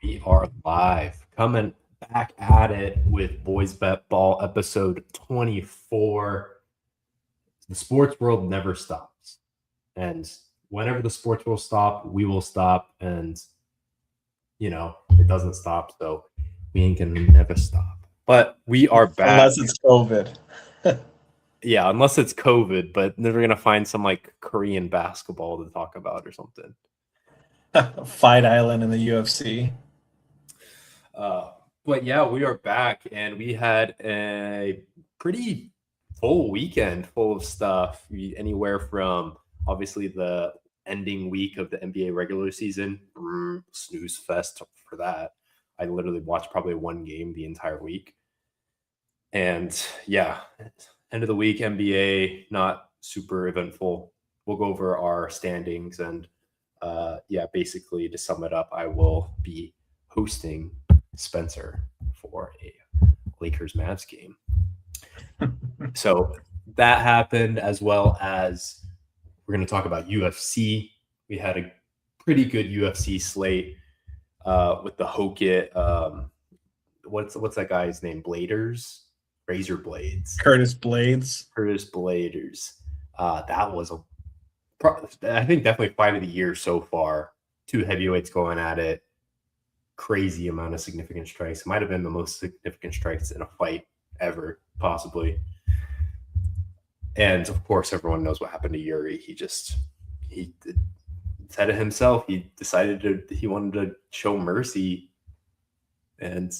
We are live, coming back at it with Boys Bet Ball episode 24. The sports world never stops. And whenever the sports will stop, we will stop. And, it doesn't stop. So we ain't going to never stop. But we are back. Unless it's COVID. Yeah, unless it's COVID, but then we're going to find some like Korean basketball to talk about or something. Fight Island in the UFC. But yeah, we are back, and we had a pretty full weekend full of stuff. Anywhere from obviously the ending week of the NBA regular season, snooze fest for that. I literally watched probably one game the entire week. And yeah, end of the week, NBA, not super eventful. We'll go over our standings, and basically to sum it up, I will be hosting Spencer for a Lakers Mavs game. So that happened, as well as we're going to talk about UFC. We had a pretty good UFC slate with the Hokit. What's that guy's name? Razor Blades. Curtis Blades. That was I think definitely fight of the year so far. Two heavyweights going at it. Crazy amount of significant strikes. It might have been the most significant strikes in a fight ever, possibly. And of course, everyone knows what happened to Yuri. He said it himself. He decided he wanted to show mercy, and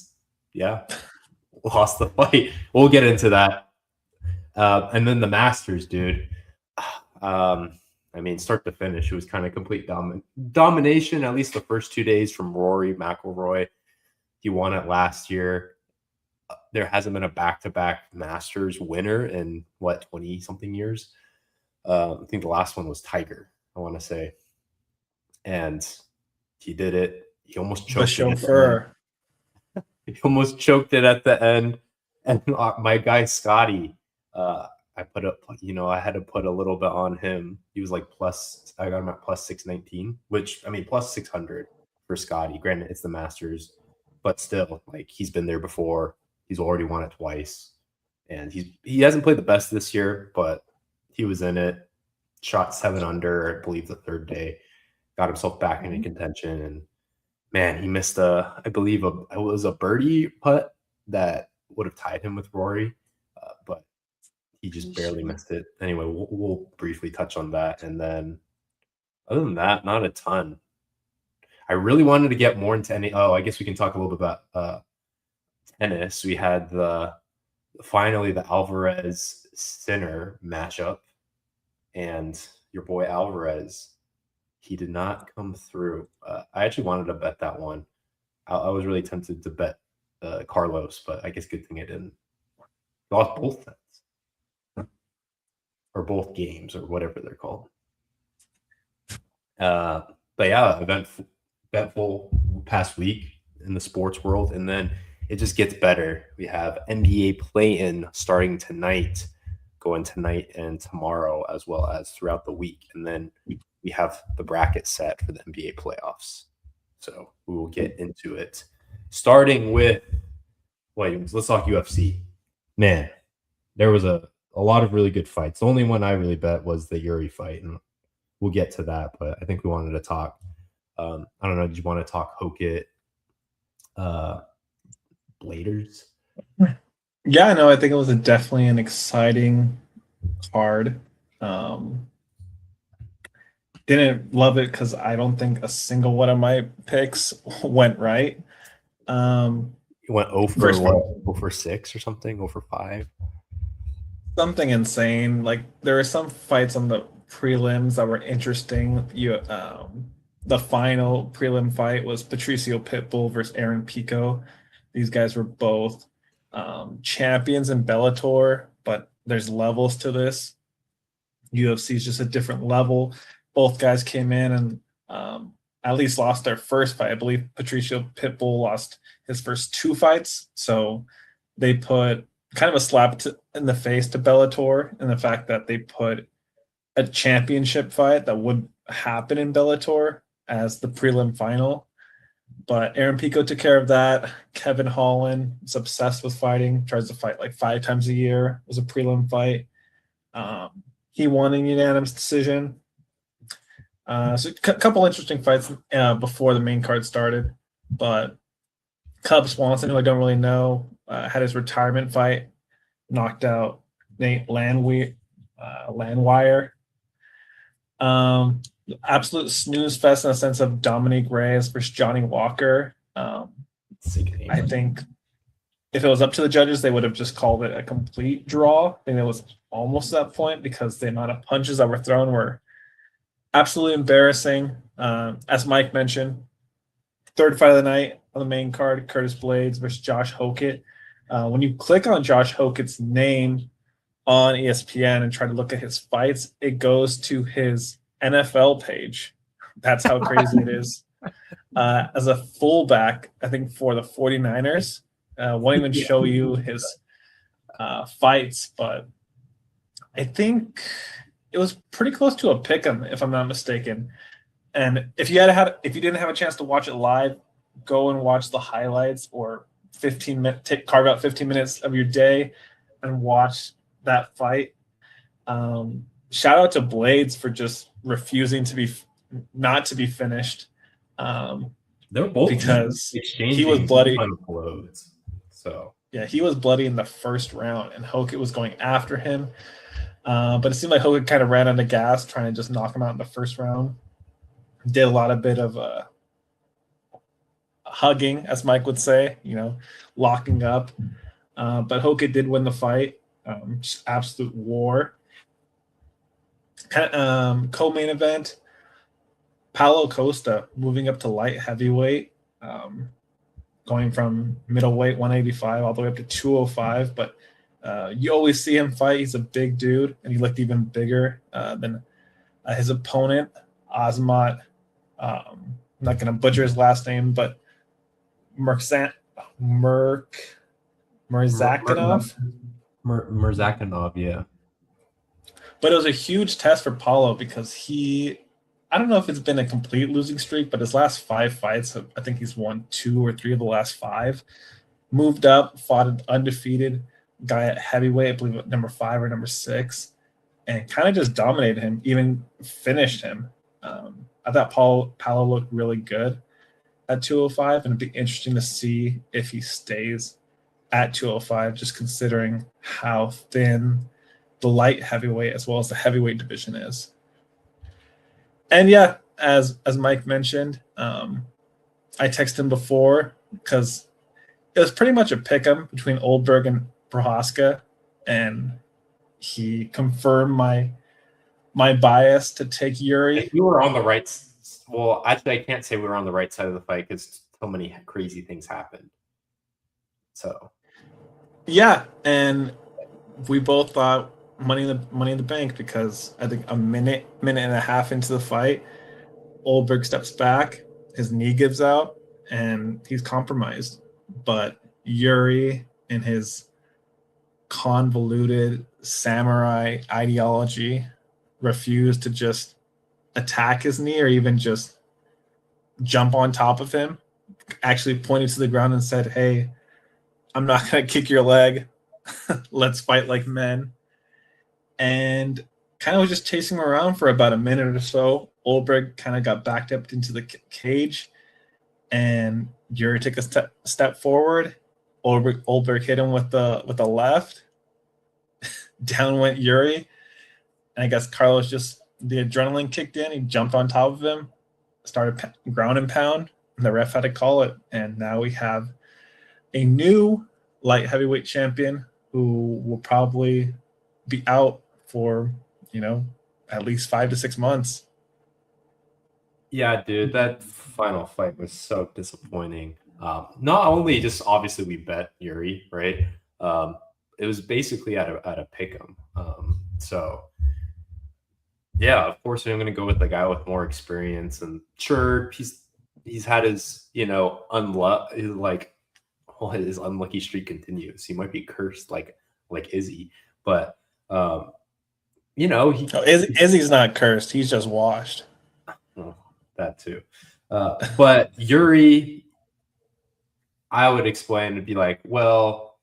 lost the fight. We'll get into that. And then the Masters, dude. Start to finish, it was kind of complete domination, at least the first 2 days, from Rory McIlroy. He won it last year. There hasn't been a back-to-back Masters winner in, 20-something years? I think the last one was Tiger, I want to say. And he did it. He almost choked the chauffeur. He almost choked it at the end. And my guy, Scotty, I had to put a little bit on him. He was like I got him at plus 619, plus 600 for Scotty. Granted, it's the Masters, but still, like, he's been there before. He's already won it twice. And he hasn't played the best this year, but he was in it. Shot 7 under, I believe, the third day. Got himself back into contention. And man, he missed it was a birdie putt that would have tied him with Rory. But he just barely missed it. Anyway, we'll briefly touch on that. And then other than that, not a ton. I really wanted to get more into I guess we can talk a little bit about tennis. We had finally the Alvarez Sinner matchup. And your boy Alvarez, he did not come through. I actually wanted to bet that one. I was really tempted to bet Carlos, but I guess good thing I didn't. Lost both sets. Or both games, or whatever they're called. But yeah, eventful past week in the sports world, and then it just gets better. We have NBA play-in starting tonight, going tonight and tomorrow, as well as throughout the week, and then we have the bracket set for the NBA playoffs. So we will get into it, starting with Williams. Let's talk UFC. Man, there was a lot of really good fights. The only one I really bet was the Yuri fight, and we'll get to that. But I think we wanted to talk. I don't know. Did you want to talk Hokit, Bladers? Yeah, no, I think it was definitely an exciting card. Didn't love it because I don't think a single one of my picks went right. You went 0 for 0 for 6 or something, 0 for 5. Something insane. Like, there were some fights on the prelims that were interesting. The final prelim fight was Patricio Pitbull versus Aaron Pico. These guys were both champions in Bellator, but there's levels to this. UFC is just a different level. Both guys came in and at least lost their first fight. I believe Patricio Pitbull lost his first 2 fights. So they put kind of a slap in the face to Bellator, and the fact that they put a championship fight that would happen in Bellator as the prelim final. But Aaron Pico took care of that. Kevin Holland is obsessed with fighting, tries to fight like 5 times a year. It was a prelim fight. He won in unanimous decision. So a couple interesting fights before the main card started. But Cub Swanson, who I don't really know, had his retirement fight, knocked out Nate Landwehr. Absolute snooze fest in the sense of Dominique Reyes versus Johnny Walker. I think if it was up to the judges, they would have just called it a complete draw. I think it was almost that point because the amount of punches that were thrown were absolutely embarrassing. As Mike mentioned, third fight of the night on the main card, Curtis Blades versus Josh Hokett. When you click on Josh Hokett's name on ESPN and try to look at his fights, it goes to his NFL page. That's how crazy it is. As a fullback, I think for the 49ers, won't even show you his fights, but I think it was pretty close to a pick 'em, if I'm not mistaken. And if you didn't have a chance to watch it live, go and watch the highlights or 15 minutes, carve out 15 minutes of your day and watch that fight. Shout out to Blades for just refusing not to be finished. They're both because exchanging he was bloody. Blows, so yeah, he was bloody in the first round, and Hokett was going after him. But it seemed like Hokett kind of ran out of gas, trying to just knock him out in the first round. Did a lot of bit of hugging, as Mike would say, locking up. But Hokett did win the fight. Just absolute war. Co-main event, Paulo Costa moving up to light heavyweight, going from middleweight 185 all the way up to 205. But you always see him fight. He's a big dude, and he looked even bigger than his opponent, Azmat. I'm not going to butcher his last name, but Murzakanov, yeah. But it was a huge test for Paulo because I don't know if it's been a complete losing streak, but his last 5 fights, I think he's won 2 or 3 of the last 5. Moved up, fought an undefeated guy at heavyweight, I believe at number 5 or number 6, and kind of just dominated him, even finished him. I thought Paulo looked really good at 205, and it'd be interesting to see if he stays at 205, just considering how thin the light heavyweight as well as the heavyweight division is. And yeah, as Mike mentioned, I texted him before because it was pretty much a pick-em between Oldberg and Prohaska, and he confirmed my bias to take Yuri. You were on the right. Well, actually, I can't say we were on the right side of the fight because so many crazy things happened. So, yeah, and we both thought money in the bank because I think a minute and a half into the fight, Oldberg steps back, his knee gives out, and he's compromised. But Yuri, in his convoluted samurai ideology, refused to just attack his knee or even just jump on top of him. Actually pointed to the ground and said, "Hey, I'm not going to kick your leg. Let's fight like men." And kind of was just chasing him around for about a minute or so. Oldberg kind of got backed up into the cage, and Yuri took a step forward. Oldberg hit him with the left. Down went Yuri. And I guess Carlos the adrenaline kicked in. He jumped on top of him, started ground and pound, and the ref had to call it. And now we have a new light heavyweight champion who will probably be out for, at least 5 to 6 months. Yeah, dude, that final fight was so disappointing. Not only just obviously we bet Yuri, right? It was basically at a pick'em. So yeah, of course I'm going to go with the guy with more experience, and sure he's had his his unlucky streak continues. He might be cursed like Izzy, but Izzy's not cursed. He's just washed. Well, that too. But Yuri, I would explain and be like, well,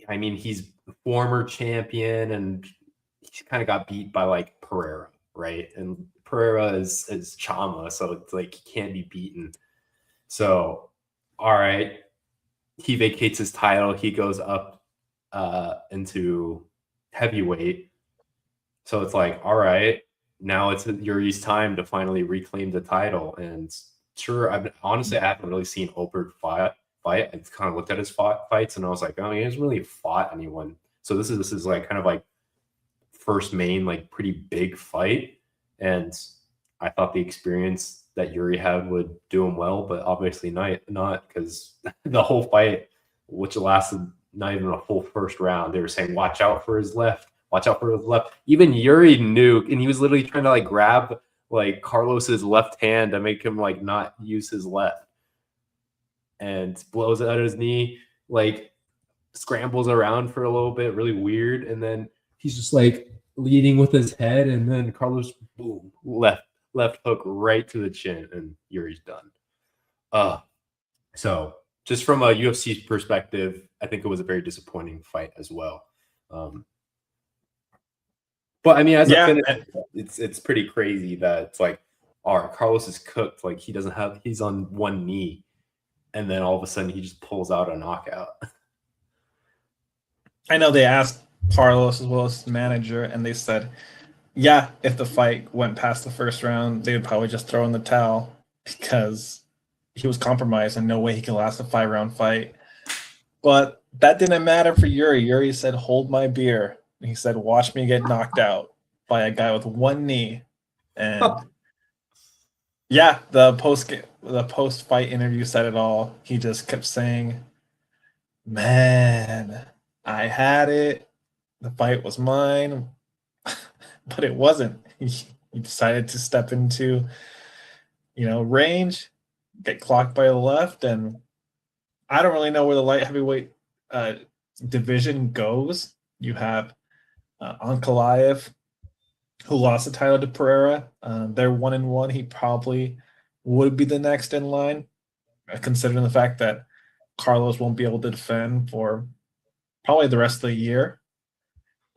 I mean, he's the former champion and he kind of got beat by like Pereira, right? And Pereira is Chama, so it's like he can't be beaten. So, all right, he vacates his title. He goes up into heavyweight. So it's like, all right, now it's Yuri's time to finally reclaim the title. And sure, honestly, I haven't really seen Olberg fight. I kind of looked at his fights and I was like, oh, he hasn't really fought anyone. So this is like kind of like first main, like pretty big fight. And I thought the experience that Yuri had would do him well, but obviously not because the whole fight, which lasted not even a full first round, they were saying, watch out for his left. Watch out for his left. Even Yuri knew, and he was literally trying to like grab like Carlos's left hand to make him like not use his left, and blows out his knee, like scrambles around for a little bit, really weird, and then he's just like leading with his head, and then Carlos, boom, left hook right to the chin, and Yuri's done. So just from a UFC perspective, I think it was a very disappointing fight as well. But I mean, as a finish, it's pretty crazy that it's like, all right, Carlos is cooked. Like he's on one knee, and then all of a sudden he just pulls out a knockout. I know they asked Carlos as well as his manager, and they said, yeah, if the fight went past the first round, they would probably just throw in the towel because he was compromised and no way he could last a 5-round fight. But that didn't matter for Yuri. Yuri said, hold my beer. He said, watch me get knocked out by a guy with one knee. And yeah, the post fight interview said it all. He just kept saying, man, I had it. The fight was mine. But it wasn't. He decided to step into, range, get clocked by the left, and I don't really know where the light heavyweight division goes. You have Ankalaev, who lost the title to Pereira. They're 1-1. He probably would be the next in line, considering the fact that Carlos won't be able to defend for probably the rest of the year.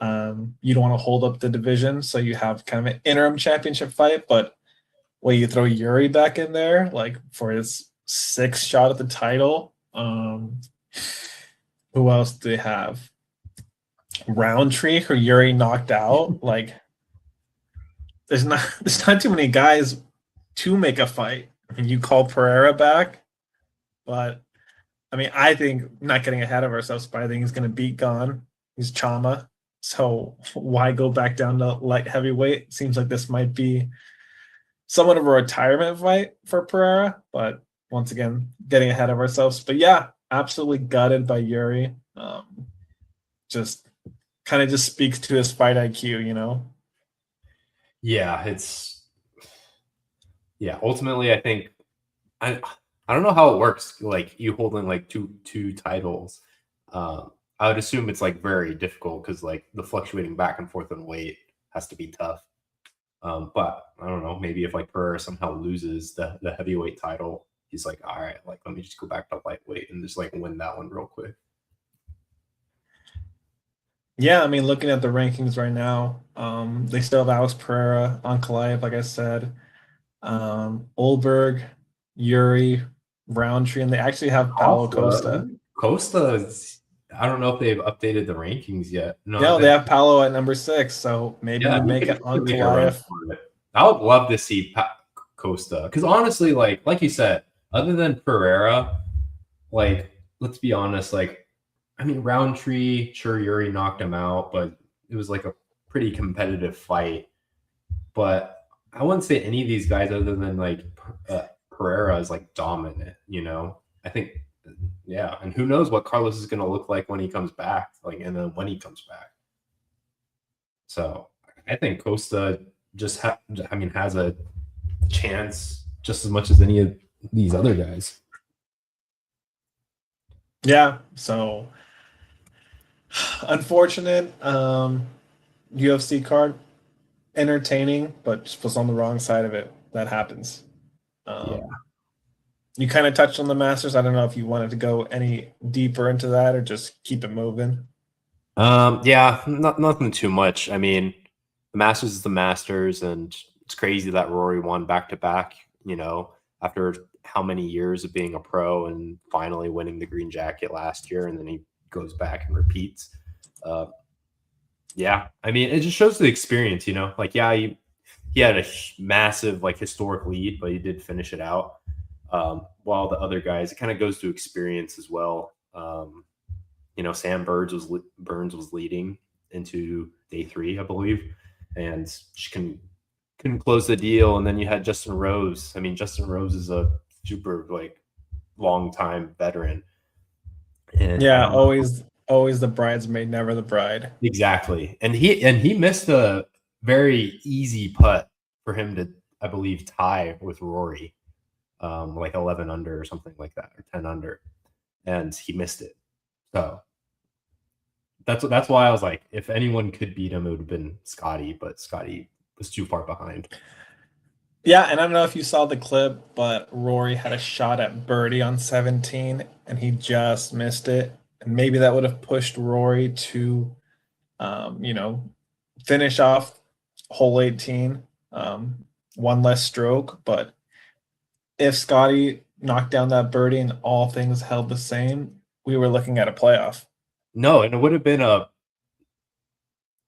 You don't want to hold up the division, so you have kind of an interim championship fight, but when you throw Yuri back in there, like for his 6th shot at the title, who else do they have? Roundtree, who Yuri knocked out. Like, there's not too many guys to make a fight. I mean, you call Pereira back, but I mean, I think, not getting ahead of ourselves, but I think he's going to beat Gon. He's Chama. So why go back down to light heavyweight? Seems like this might be somewhat of a retirement fight for Pereira, but once again, getting ahead of ourselves. But yeah, absolutely gutted by Yuri. Just kind of just speaks to his fight IQ, Yeah, ultimately I think I don't know how it works, like you holding like two titles. I would assume it's like very difficult because like the fluctuating back and forth in weight has to be tough. But I don't know, maybe if like Pereira somehow loses the heavyweight title, he's like, all right, like let me just go back to lightweight and just like win that one real quick. Yeah, I mean, looking at the rankings right now, they still have Alex Pereira, Ankalaev, like I said, Olberg, Yuri, Roundtree, and they actually have Paulo Costa. I don't know if they've updated the rankings yet. No, they have Paulo at number 6, so maybe you make it Ankalaev. I would love to see Costa because honestly, like you said, other than Pereira, like let's be honest, like I mean Roundtree, sure Yuri knocked him out, but it was like a pretty competitive fight. But I wouldn't say any of these guys other than like Pereira is like dominant, I think. Yeah, and who knows what Carlos is going to look like when he comes back, and then when he comes back. So I think Costa just has a chance just as much as any of these other guys. Yeah, so unfortunate UFC card, entertaining, but just was on the wrong side of it. That happens. Yeah. You kind of touched on the Masters. I don't know if you wanted to go any deeper into that or just keep it moving. Yeah, nothing too much. I mean, the Masters is the Masters, and it's crazy that Rory won back to back. You know, after how many years of being a pro and finally winning the green jacket last year, and then he goes back and repeats. Uh, yeah, I mean, it just shows the experience. You know, like yeah, he had a massive like historic lead, but he did finish it out. While the other guys, it kind of goes to experience as well. You know, Sam Burns was leading into day 3, I believe, and she couldn't close the deal. And then you had Justin Rose. I mean, Justin Rose is a super like long time veteran, and I Yeah, don't know always the bridesmaid, never the bride. exactly. And he missed a very easy putt for him to, I believe, tie with Rory, like 11 under or something like that, or 10 under, and he missed it. So that's why I was like, if anyone could beat him, it would have been Scotty, but Scotty was too far behind. Yeah, and I don't know if you saw the clip, but Rory had a shot at birdie on 17 and he just missed it. And maybe that would have pushed Rory to, you know, finish off hole 18, one less stroke. But if Scotty knocked down that birdie and all things held the same, we were looking at a playoff. No, and it would have been a.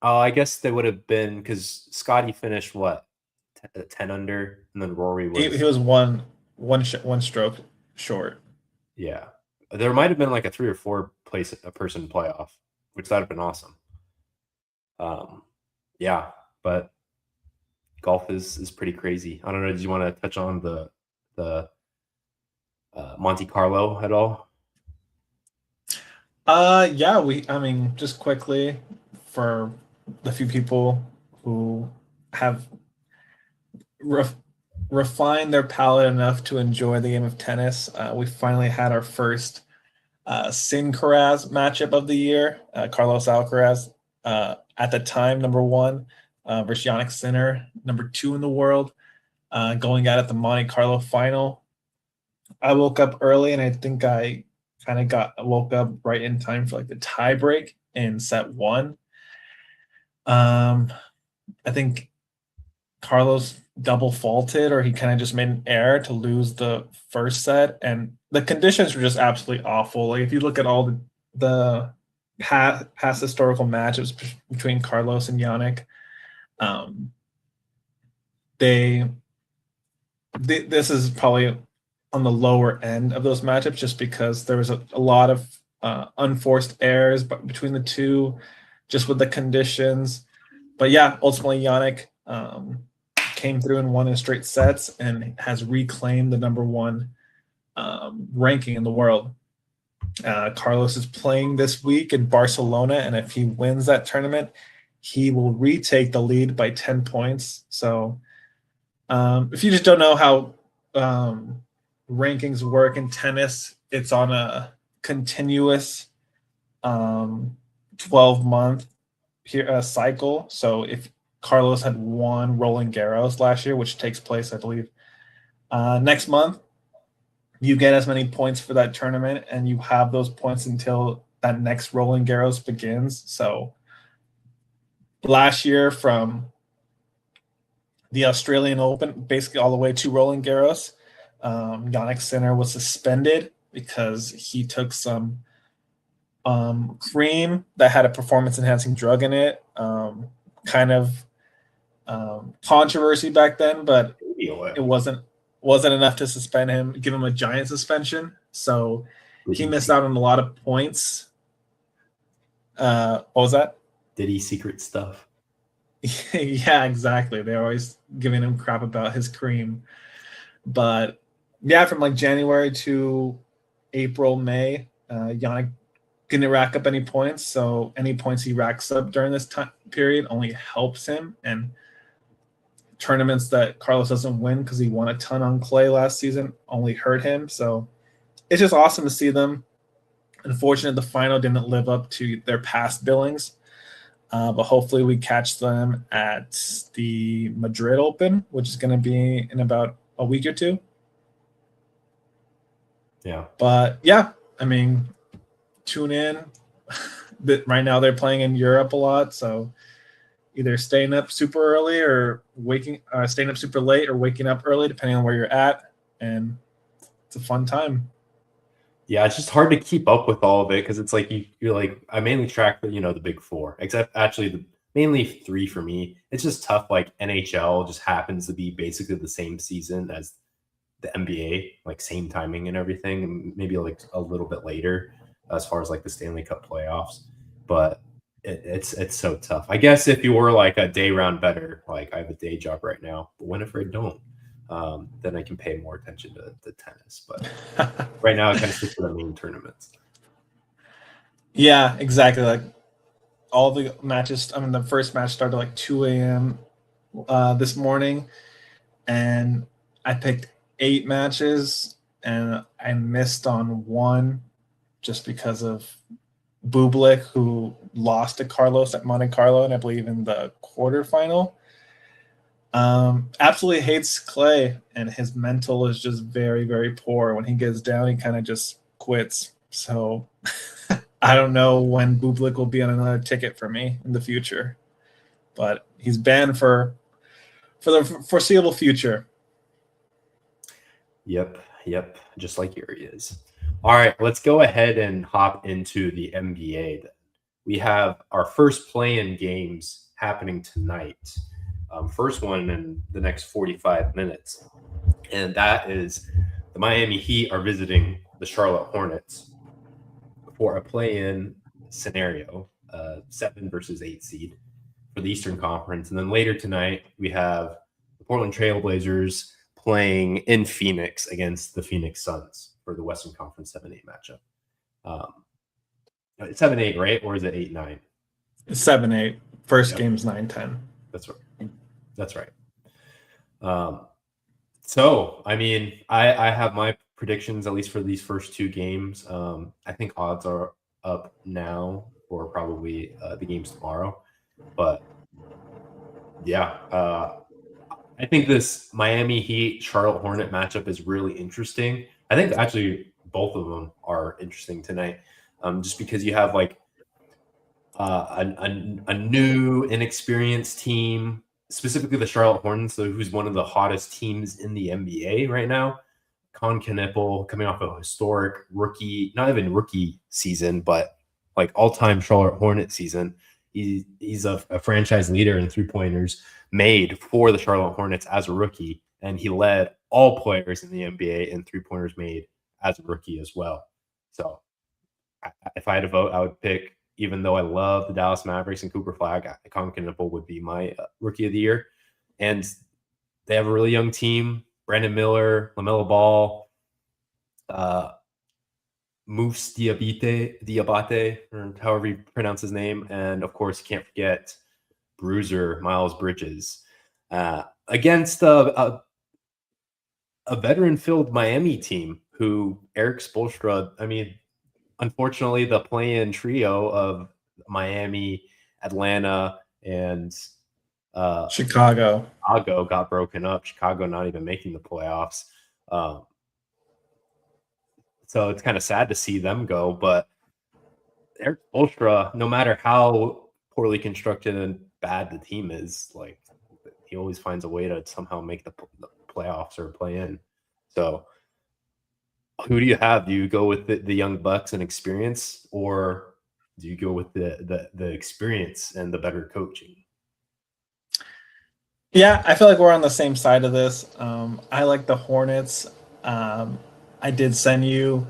Oh, I guess they would have been because Scotty finished what 10 under, and then Rory He was was one stroke short. yeah. There might have been like a 3 or 4 place a person playoff, which that'd have been awesome. Yeah, but golf is pretty crazy. I don't know. Did you want to touch on the Monte Carlo at all? Yeah, I mean, just quickly for the few people who have ref, refined their palate enough to enjoy the game of tennis, we finally had our first Sin Carraz matchup of the year. Carlos Alcaraz, at the time, number 1, versus Yannick Sinner, number 2 in the world, going at the Monte Carlo final. I woke up early and I think I kind of woke up right in time for like the tie break in set 1. I think Carlos double faulted or he kind of just made an error to lose the first set, and the conditions were just absolutely awful. Like if you look at all the past historical matchups between Carlos and Yannick, um, they this is probably on the lower end of those matchups just because there was a lot of unforced errors between the two, just with the conditions. But yeah, ultimately Yannick came through and won in straight sets and has reclaimed the number 1 ranking in the world. Carlos is playing this week in Barcelona, and if he wins that tournament, he will retake the lead by 10 points. So if you just don't know how rankings work in tennis, it's on a continuous 12-month cycle. So if Carlos had won Roland Garros last year, which takes place, I believe, next month, you get as many points for that tournament, and you have those points until that next Roland Garros begins. So last year, from the Australian Open, basically all the way to Roland Garros, Yannick Sinner was suspended because he took some cream that had a performance-enhancing drug in it. Kind of controversy back then, but it wasn't enough to suspend him, give him a giant suspension. So he missed out on a lot of points. What was that? Did he secret stuff? Yeah, exactly. They're always giving him crap about his cream. But yeah, from like January to April, May, Yannick didn't rack up any points. So any points he racks up during this time period only helps him. And tournaments that Carlos doesn't win because he won a ton on clay last season only hurt him. So it's just awesome to see them. Unfortunately, the final didn't live up to their past billings. But hopefully we catch them at the Madrid Open, which is going to be in about a week or two. Yeah. But yeah, I mean, tune in. Right now they're playing in Europe a lot, so either staying up super early or staying up super late or waking up early, depending on where you're at, and it's a fun time. Yeah, it's just hard to keep up with all of it because it's like you're like I mainly track the the big four, except actually mainly three for me. It's just tough. Like NHL just happens to be basically the same season as the NBA, like same timing and everything, and maybe like a little bit later as far as like the Stanley Cup playoffs. But it's so tough. I guess if you were like a day round better, like I have a day job right now, but when if I don't, then I can pay more attention to tennis. But right now, I kind of stick to the main tournaments. Yeah, exactly. Like all the matches. I mean, the first match started like 2 a.m. This morning, and I picked 8 matches, and I missed on one just because of Bublik, who lost to Carlos at Monte Carlo, and I believe in the quarterfinal. Absolutely hates clay, and his mental is just very, very poor. When he gets down, he kind of just quits. So I don't know when Bublik will be on another ticket for me in the future, but he's banned for the foreseeable future. Yep, just like Yuri is. All right, let's go ahead and hop into the NBA. Then we have our first play-in games happening tonight. First one in the next 45 minutes, and that is the Miami Heat are visiting the Charlotte Hornets for a play-in scenario, 7 versus 8 seed for the Eastern Conference. And then later tonight, we have the Portland Trailblazers playing in Phoenix against the Phoenix Suns for the Western Conference 7-8 matchup. 7-8, right? Or is it 8-9? 7-8. First game's 9-10. That's right. So, I mean, I have my predictions, at least for these first 2 games. I think odds are up now for probably the games tomorrow. But yeah, I think this Miami Heat Charlotte Hornet matchup is really interesting. I think actually both of them are interesting tonight, just because you have like a new, inexperienced team, specifically the Charlotte Hornets, who's one of the hottest teams in the NBA right now. Con Knippel coming off a historic rookie, not even rookie season, but like all-time Charlotte Hornet season. He's a franchise leader in three-pointers made for the Charlotte Hornets as a rookie, and he led all players in the NBA in three-pointers made as a rookie as well. So if I had to vote, I would pick, even though I love the Dallas Mavericks and Cooper Flag, Con Knippel would be my rookie of the year. And they have a really young team. Brandon Miller, LaMelo Ball, Moose Diabate, or however you pronounce his name. And, of course, you can't forget Bruiser, Miles Bridges, against a veteran-filled Miami team who Eric Spoelstra, I mean, unfortunately, the play-in trio of Miami, Atlanta, and Chicago got broken up. Chicago not even making the playoffs. So it's kind of sad to see them go. But Eric Spoelstra, no matter how poorly constructed and bad the team is, like he always finds a way to somehow make the playoffs or play in. So who do you have? Do you go with the young bucks and experience, or do you go with the experience and the better coaching? Yeah, I feel like we're on the same side of this. I like the Hornets. I did send you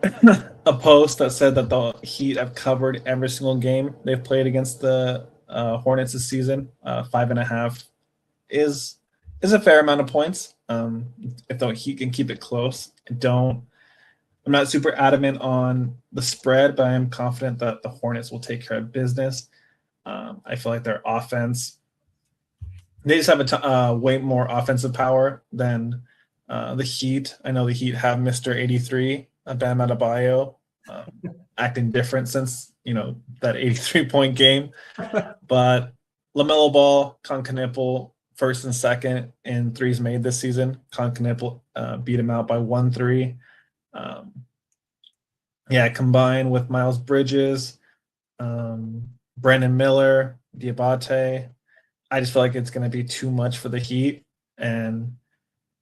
a post that said that the Heat have covered every single game they've played against the Hornets this season. 5.5 is a fair amount of points. If the Heat can keep it close, I'm not super adamant on the spread, but I am confident that the Hornets will take care of business. I feel like their offense, they just have a way more offensive power than the Heat. I know the Heat have Mr. 83, Bam Adebayo, acting different since that 83-point game. But LaMelo Ball, Con Knippel, first and second in threes made this season. Con Knippel beat him out by 1-3. Yeah, combined with Miles Bridges, Brandon Miller, Diabate, I just feel like it's going to be too much for the Heat, and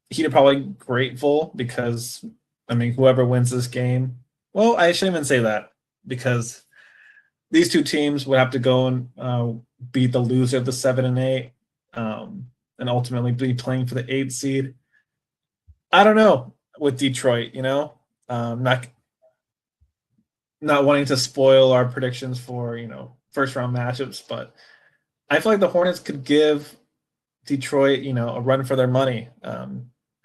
Heat are probably grateful because, I mean, whoever wins this game, well, I shouldn't even say that because these two teams would have to go and beat the loser of the 7 and 8, and ultimately be playing for the 8th seed. I don't know with Detroit, not wanting to spoil our predictions for first round matchups, but I feel like the Hornets could give Detroit a run for their money.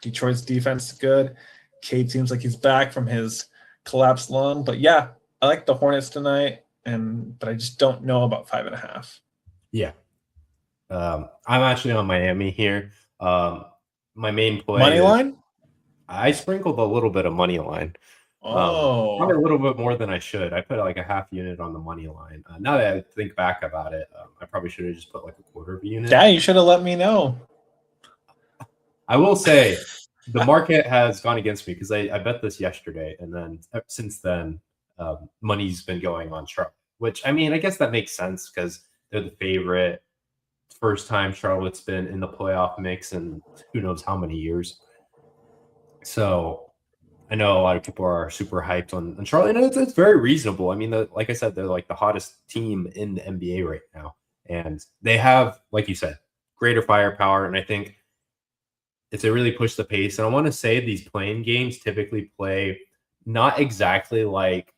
Detroit's defense is good. Cade seems like he's back from his collapsed lung, but yeah, I like the Hornets tonight, but I just don't know about 5.5. Yeah. I'm actually on Miami here. My main play Money line? I sprinkled a little bit of money line. Probably a little bit more than I should. I put like a half unit on the money line. Now that I think back about it, I probably should have just put like a quarter of a unit. Yeah, you should have let me know. I will say the market has gone against me because I bet this yesterday, and then since then, money's been going on Charlotte. Which, I mean, I guess that makes sense because they're the favorite. First time Charlotte's been in the playoff mix in who knows how many years. So I know a lot of people are super hyped on Charlotte, and it's very reasonable. I mean, like I said, they're like the hottest team in the NBA right now, and they have, like you said, greater firepower. And I think if they really push the pace, and I want to say these playing games typically play not exactly like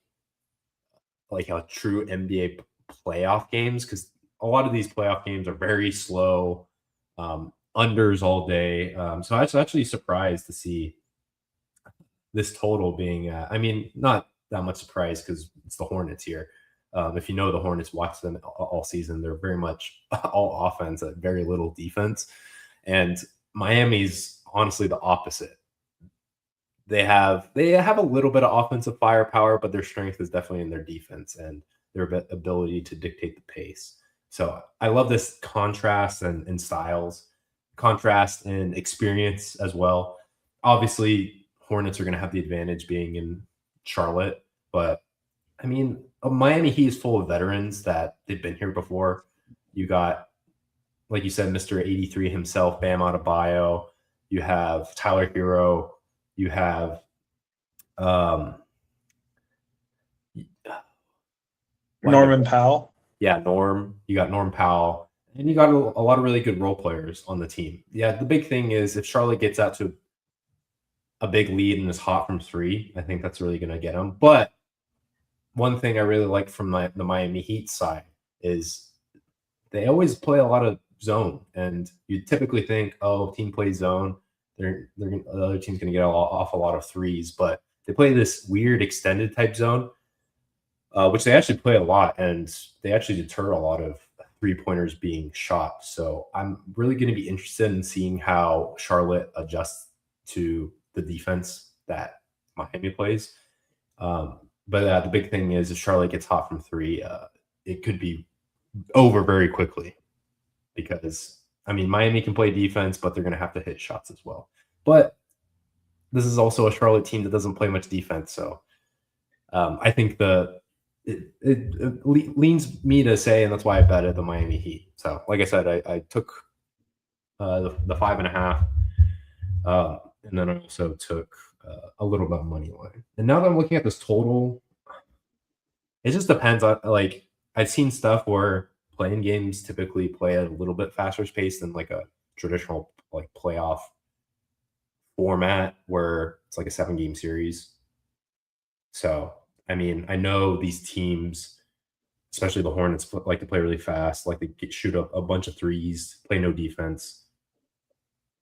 a true NBA playoff games, because a lot of these playoff games are very slow, unders all day. So I was actually surprised to see this total being, I mean, not that much surprise because it's the Hornets here. If you know the Hornets, watch them all season. They're very much all offense, very little defense. And Miami's honestly the opposite. They have a little bit of offensive firepower, but their strength is definitely in their defense and their ability to dictate the pace. So I love this contrast and styles, contrast and experience as well. Obviously, Hornets are going to have the advantage being in Charlotte, but I mean, Miami Heat is full of veterans that they've been here before. You got, like you said, Mr. 83 himself, Bam Adebayo. You have Tyler Hero. You have Norman Powell. Yeah, Norm. You got Norm Powell. And you got a lot of really good role players on the team. Yeah, the big thing is if Charlotte gets out to a big lead and is hot from three, I think that's really going to get them. But one thing I really like from the Miami Heat side is they always play a lot of zone. And you typically think, oh, team plays zone. The other team's going to get off a lot of threes. But they play this weird extended type zone, which they actually play a lot. And they actually deter a lot of three-pointers being shot. So I'm really going to be interested in seeing how Charlotte adjusts to the defense that Miami plays. But the big thing is if Charlotte gets hot from three, it could be over very quickly because, I mean, Miami can play defense, but they're going to have to hit shots as well. But this is also a Charlotte team that doesn't play much defense. So I think it leans me to say, and that's why I bet at the Miami Heat. So, like I said, I took the 5.5, and then I also took a little bit of money line. And now that I'm looking at this total, it just depends on, like, I've seen stuff where playing games typically play at a little bit faster pace than like a traditional like playoff format where it's like a 7-game series. So I mean, I know these teams, especially the Hornets, like to play really fast, like to shoot up a bunch of threes, play no defense.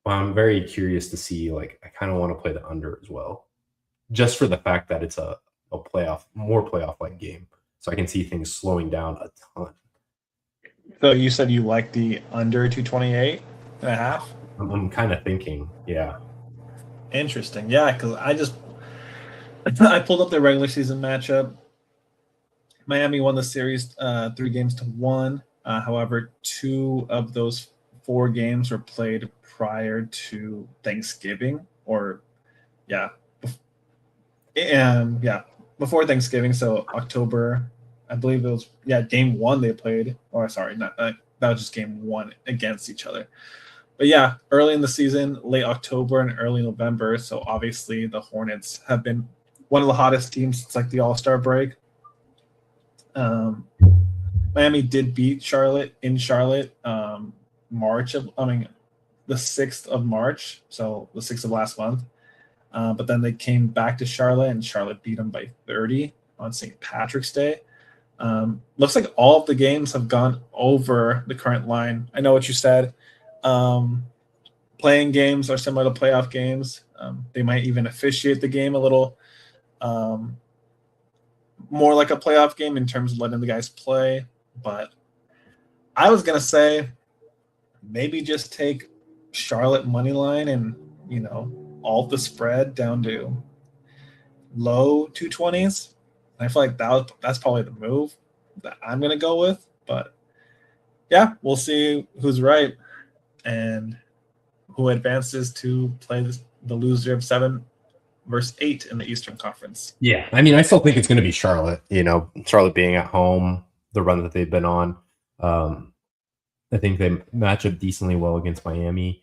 Well, I'm very curious to see, like, I kind of want to play the under as well, just for the fact that it's a more playoff-like game. So I can see things slowing down a ton. So you said you like the under 228.5? I'm kind of thinking, yeah. Interesting. Yeah, because I pulled up the regular season matchup. Miami won the series 3-1. However, 2 of those 4 games were played prior to Thanksgiving, or Yeah, before Thanksgiving, so October, I believe it was game one they played. Or sorry, not that was just game one against each other. But yeah, early in the season, late October and early November. So obviously the Hornets have been one of the hottest teams since like the All-Star break. Miami did beat Charlotte in Charlotte the 6th of March, so the 6th of last month. But then they came back to Charlotte, and Charlotte beat them by 30 on St. Patrick's Day. Looks like all of the games have gone over the current line. I know what you said. Playing games are similar to playoff games. They might even officiate the game a little more like a playoff game in terms of letting the guys play. But I was going to say maybe just take Charlotte money line and, alt the spread down to low 220s. I feel like that's probably the move that I'm going to go with. But yeah, we'll see who's right and who advances to play the loser of 7 versus 8 in the Eastern Conference. Yeah, I mean, I still think it's going to be Charlotte. Charlotte being at home, the run that they've been on. I think they match up decently well against Miami.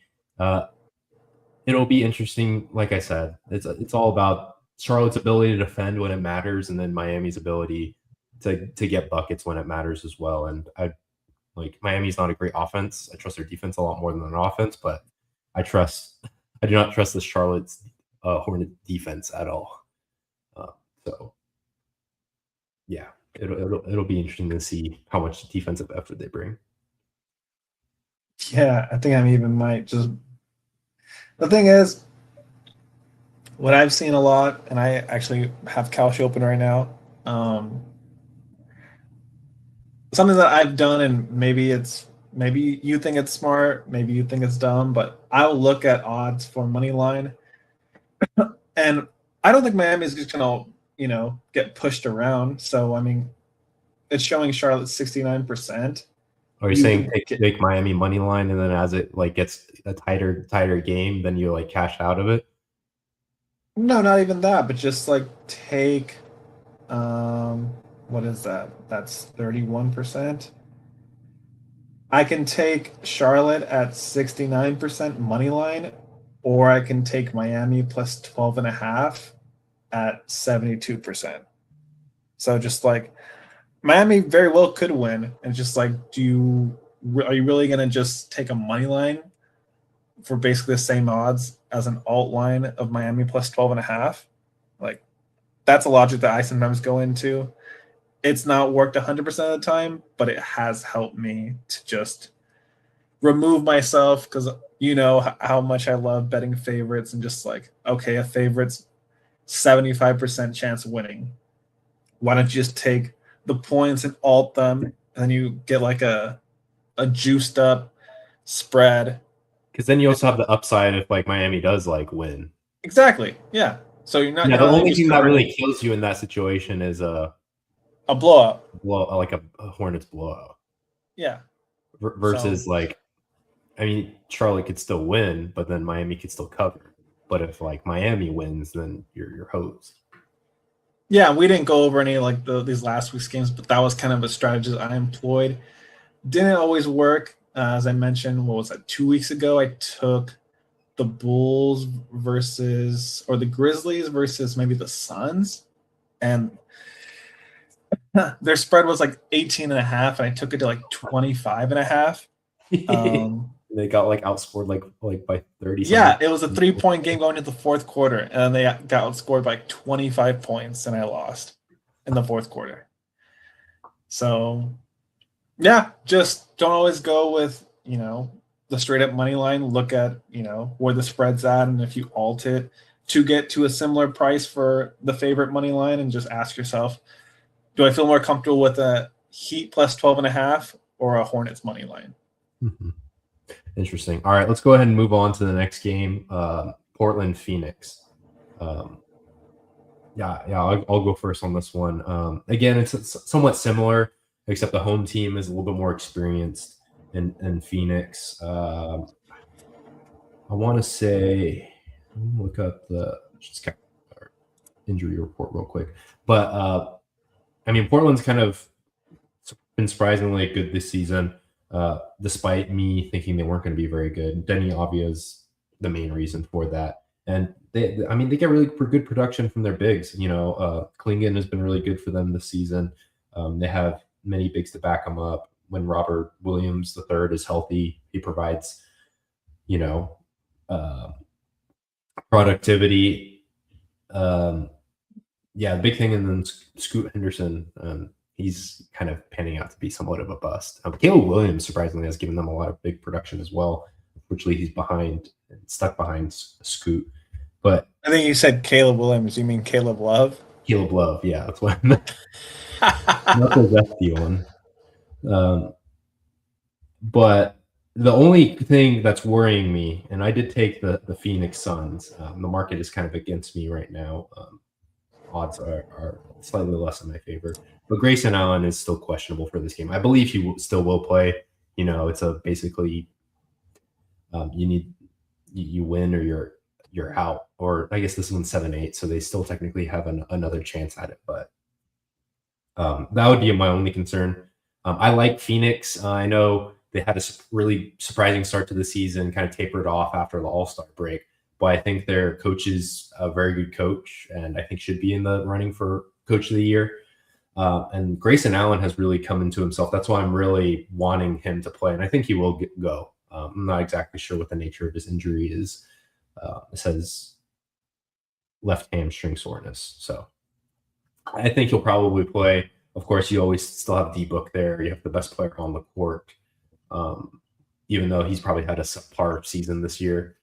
It'll be interesting. Like I said, it's all about Charlotte's ability to defend when it matters, and then Miami's ability to get buckets when it matters as well. And Miami's not a great offense. I trust their defense a lot more than their offense, but I do not trust the Charlotte's Hornet defense at all. So yeah, it'll be interesting to see how much defensive effort they bring. Yeah, I think I even might just. The thing is, what I've seen a lot, and I actually have Kalshi open right now. Something that I've done, and maybe you think it's smart, maybe you think it's dumb, but I'll look at odds for money line, and I don't think Miami is just gonna, get pushed around. So I mean, it's showing Charlotte 69%. Are you saying take Miami money line, and then as it gets a tighter game, then you cash out of it? No, not even that, but just take what is that? That's 31%. I can take Charlotte at 69% money line, or I can take Miami plus 12.5 at 72%. So just Miami very well could win, and just are you really gonna just take a money line for basically the same odds as an alt line of Miami plus 12.5? That's a logic that I sometimes go into. It's not worked 100% of the time, but it has helped me to just remove myself, because how much I love betting favorites, and just okay, a favorite's 75% chance of winning. Why don't you just take the points and alt them, and then you get a juiced up spread? Because then you also have the upside if Miami does win. Exactly. Yeah. So you're not. Yeah. The only thing that really kills you in that situation is a blowout. A Hornets blowout. Yeah. Versus Charlotte could still win, but then Miami could still cover. But if Miami wins, then you're hosed. Yeah, we didn't go over any these last week's games, but that was kind of a strategy I employed. Didn't always work. As I mentioned, what was that? 2 weeks ago, I took the Bulls or the Grizzlies versus maybe the Suns, and their spread was 18.5, and I took it to 25.5. They got outscored by 30. Yeah, it was a 3-point game going into the fourth quarter, and then they got outscored by 25 points, and I lost in the fourth quarter. So, yeah, just don't always go with the straight up money line. Look at where the spread's at, and if you alt it to get to a similar price for the favorite money line, and just ask yourself, do I feel more comfortable with a Heat plus 12.5 or a Hornets money line? Mm-hmm. Interesting. All right, let's go ahead and move on to the next game. Portland, Phoenix. I'll go first on this one. Again, it's somewhat similar, except the home team is a little bit more experienced in Phoenix. I want to say, let me look up the injury report real quick. But I mean, Portland's kind of been surprisingly good this season, despite me thinking they weren't going to be very good. Denny Avdia is the main reason for that. And they get really good production from their bigs. Klingon has been really good for them this season. They have many bigs to back them up. When Robert Williams III is healthy, he provides, productivity. The big thing, and then Scoot Henderson, he's kind of panning out to be somewhat of a bust. Caleb Williams, surprisingly, has given them a lot of big production as well. Unfortunately, he's stuck behind Scoot. But I think you said Caleb Williams. You mean Caleb Love? Caleb Love, yeah, that's what. Not the lefty one. But the only thing that's worrying me, and I did take the Phoenix Suns. The market is kind of against me right now. Odds are slightly less in my favor. But Grayson Allen is still questionable for this game. I believe he still will play. It's basically you win or you're out. Or I guess this one's 7-8, so they still technically have another chance at it. But that would be my only concern. I like Phoenix. I know they had a really surprising start to the season, kind of tapered off after the All-Star break. But I think their coach is a very good coach, and I think should be in the running for Coach of the Year. And Grayson Allen has really come into himself. That's why I'm really wanting him to play, and I think he will go. I'm not exactly sure what the nature of his injury is. It says left hamstring soreness. So I think he'll probably play. Of course, you always still have D-Book there. You have the best player on the court, even though he's probably had a subpar season this year.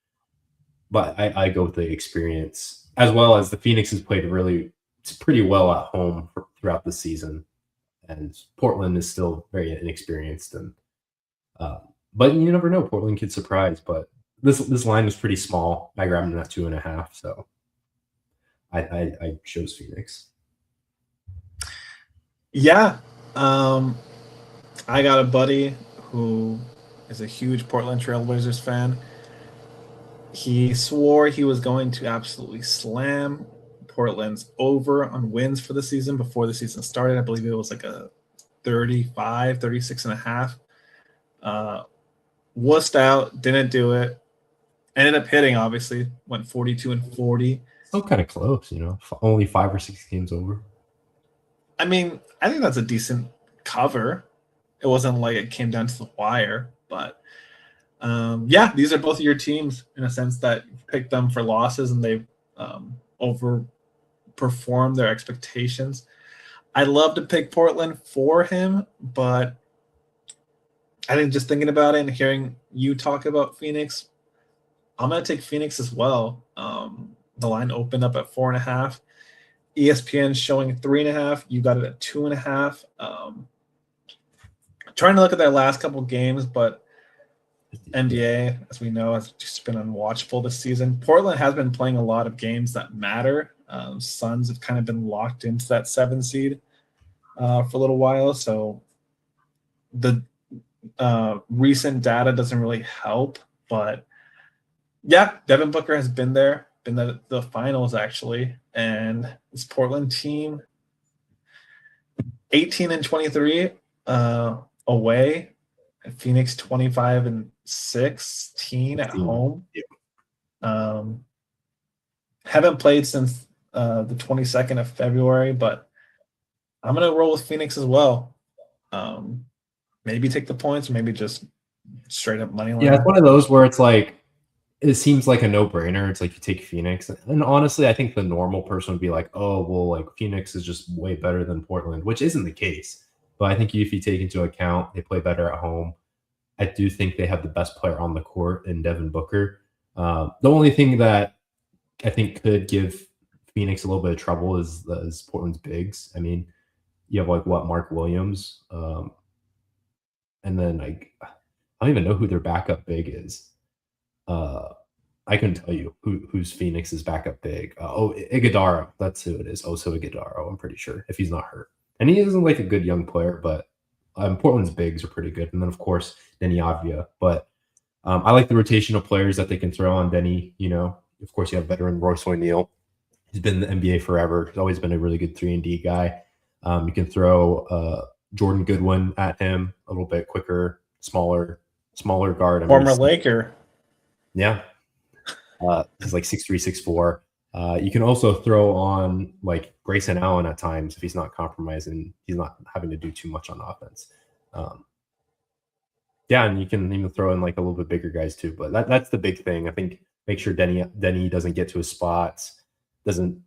But I go with the experience, as well as the Phoenix has played pretty well at home throughout the season. And Portland is still very inexperienced. But you never know. Portland could surprise. But this line was pretty small. I grabbed him at 2.5. So I chose Phoenix. Yeah. I got a buddy who is a huge Portland Trailblazers fan. He swore he was going to absolutely slam Portland's over on wins for the season before the season started. I believe it was like a 36.5. Wussed out, didn't do it. Ended up hitting, obviously. Went 42-40. Still kind of close, only 5 or 6 games over. I mean, I think that's a decent cover. It wasn't like it came down to the wire, but these are both of your teams in a sense that you picked them for losses and they've overperformed their expectations. I'd love to pick Portland for him, but I think just thinking about it and hearing you talk about Phoenix, I'm going to take Phoenix as well. The line opened up at 4.5. ESPN showing 3.5. You got it at 2.5. Trying to look at their last couple games, but NBA, as we know, has just been unwatchable this season. Portland has been playing a lot of games that matter. Suns have kind of been locked into that 7 seed for a little while, so the recent data doesn't really help. But yeah, Devin Booker has been there, been at the finals actually, and this Portland team 18-23 away. Phoenix 25-16 at home. Haven't played since the 22nd of February, but I'm gonna roll with Phoenix as well. Maybe take the points, or maybe just straight up money line. Yeah, it's one of those where it's like it seems like a no-brainer. It's like you take Phoenix, and honestly, I think the normal person would be like, "Oh, well, like Phoenix is just way better than Portland," which isn't the case. But I think if you take into account they play better at home, I do think they have the best player on the court in Devin Booker. The only thing that I think could give Phoenix a little bit of trouble is Portland's bigs. I mean, you have Mark Williams, and then I don't even know who their backup big is. I couldn't tell you who's Phoenix's backup big. Iguodala, that's who it is. Oso Iguodala, I'm pretty sure, if he's not hurt. And he isn't like a good young player, but Portland's bigs are pretty good. And then, of course, Denny Avdia. But I like the rotational players that they can throw on Denny. Of course, you have veteran Royce O'Neal. He's been in the NBA forever. He's always been a really good 3-and-D guy. You can throw Jordan Goodwin at him, a little bit quicker, smaller guard. Former Laker. Yeah. He's like 6'3", 6'4". You can also throw on like Grayson Allen at times if he's not compromising. He's not having to do too much on offense. Yeah, and you can even throw in like a little bit bigger guys too. But that's the big thing. I think make sure Denny doesn't get to his spots, doesn't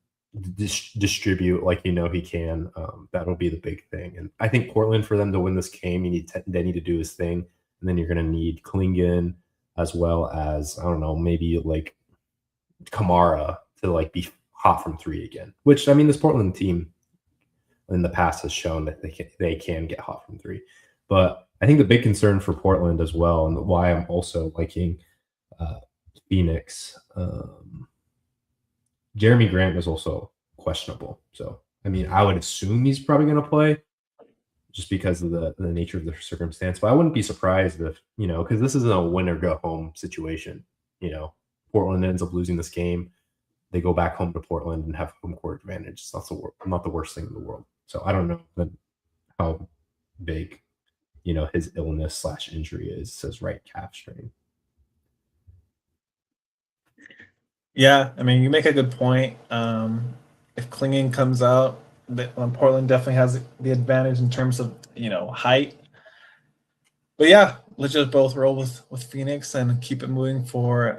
distribute like he can. That'll be the big thing. And I think Portland, for them to win this game, you need Denny to do his thing, and then you're going to need Klingon as well as, I don't know, maybe like Kamara to like be hot from 3 again. Which, I mean, this Portland team in the past has shown that they can get hot from 3. But I think the big concern for Portland as well, and why I'm also liking Phoenix, Jeremy Grant is also questionable. So, I mean, I would assume he's probably going to play just because of the nature of the circumstance. But I wouldn't be surprised if, because this isn't a win or go home situation. Portland ends up losing this game. They go back home to Portland and have home court advantage. It's not the worst thing in the world. So I don't know how big, his illness/injury is, his right calf strain. Yeah, I mean, you make a good point. If Klingon comes out, Portland definitely has the advantage in terms of, height. But yeah, let's just both roll with Phoenix and keep it moving for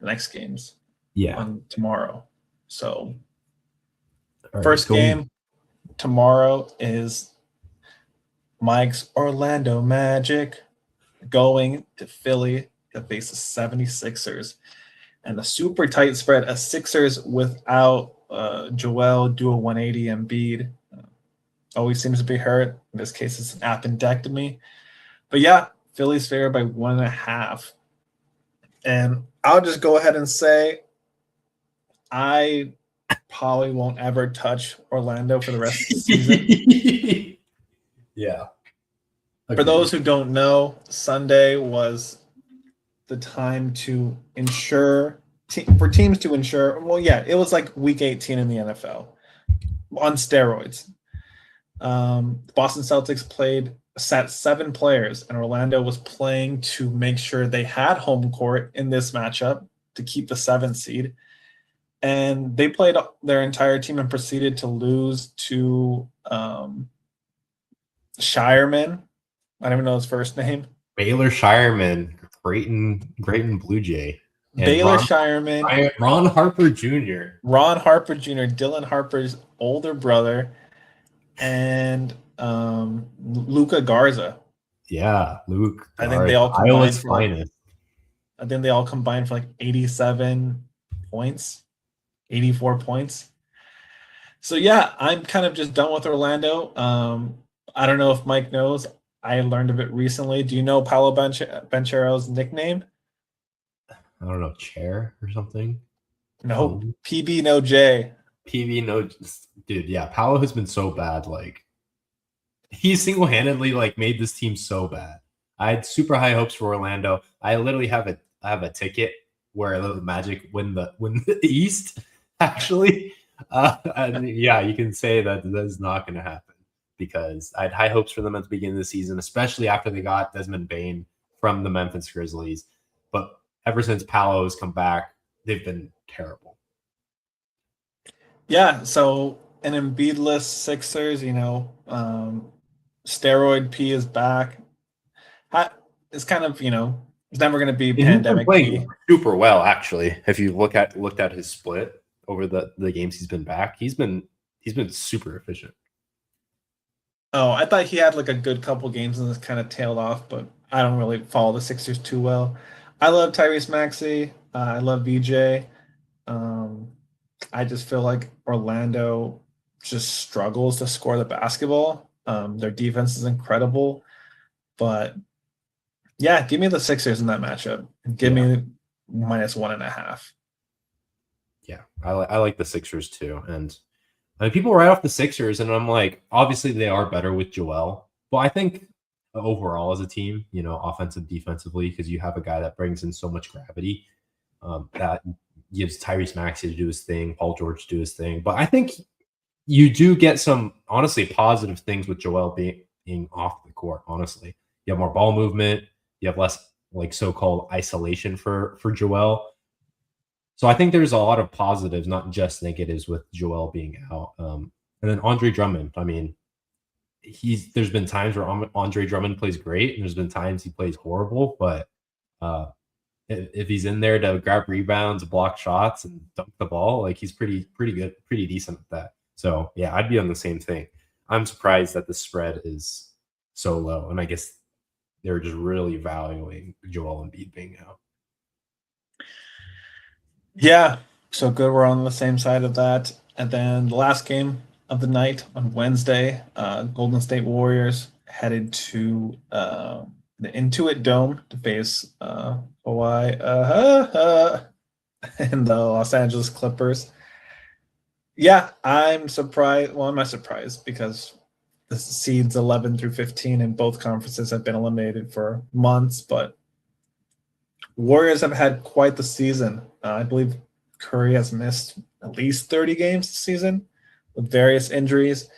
the next games. Yeah. On tomorrow. So right, first game tomorrow is Mike's Orlando Magic going to Philly to face the 76ers. And a super tight spread, a Sixers without Joel, dual 180 Embiid. Always seems to be hurt. In this case, it's an appendectomy. But yeah, Philly's favored by 1.5. And I'll just go ahead and say I probably won't ever touch Orlando for the rest of the season. Yeah. Okay. For those who don't know, Sunday was the time to ensure for teams to ensure. Well, yeah, it was like week 18 in the NFL on steroids. The Boston Celtics sat 7 players, and Orlando was playing to make sure they had home court in this matchup to keep the 7th seed. And they played their entire team and proceeded to lose to Shireman. I don't even know his first name. Baylor Shireman, Creighton Blue Jay. Baylor Shireman. Ron Harper Jr. Ron Harper Jr., Dylan Harper's older brother, and Luca Garza. Yeah, Luke. I think they all combined Iowa's finest. I think they all combined for like 87 points. 84 points. So yeah, I'm kind of just done with Orlando. I don't know if Mike knows. I learned of it recently. Do you know Paolo Banchero's nickname? I don't know, Chair or something? No, PB no J. PB no, dude. Yeah, Paolo has been so bad. Like, he single-handedly like made this team so bad. I had super high hopes for Orlando. I literally have a ticket where the Magic win the East. Actually, and yeah, you can say that is not going to happen because I had high hopes for them at the beginning of the season, especially after they got Desmond Bane from the Memphis Grizzlies. But ever since Paolo has come back, they've been terrible. Yeah, so an Embiid-less Sixers, steroid P is back. It's kind of, it's never going to be pandemic P. Super well, actually. If you looked at his split over the games he's been back, he's been super efficient. Oh, I thought he had like a good couple games and this kind of tailed off, but I don't really follow the Sixers too well. I love Tyrese Maxey. I love VJ. I just feel like Orlando just struggles to score the basketball. Their defense is incredible, but yeah, give me the Sixers in that matchup. Give me -1.5. Yeah, I like the Sixers too. And I mean, people write off the Sixers, and I'm like, obviously they are better with Joel. But I think overall as a team, offensive, defensively, because you have a guy that brings in so much gravity, that gives Tyrese Maxey to do his thing, Paul George to do his thing. But I think you do get some honestly positive things with Joel being off the court. Honestly, you have more ball movement, you have less like so-called isolation for Joel. So I think there's a lot of positives, not just negatives, with Joel being out. And then Andre Drummond. I mean, there's been times where Andre Drummond plays great, and there's been times he plays horrible. But if he's in there to grab rebounds, block shots, and dunk the ball, like he's pretty good, pretty decent at that. So yeah, I'd be on the same thing. I'm surprised that the spread is so low, and I guess they're just really valuing Joel Embiid being out. Yeah, so good. We're on the same side of that. And then the last game of the night on Wednesday, Golden State Warriors headed to the Intuit Dome to face Kawhi and the Los Angeles Clippers. Yeah, I'm surprised. Well, I'm not surprised because the seeds 11 through 15 in both conferences have been eliminated for months, but Warriors have had quite the season. I believe Curry has missed at least 30 games this season with various injuries.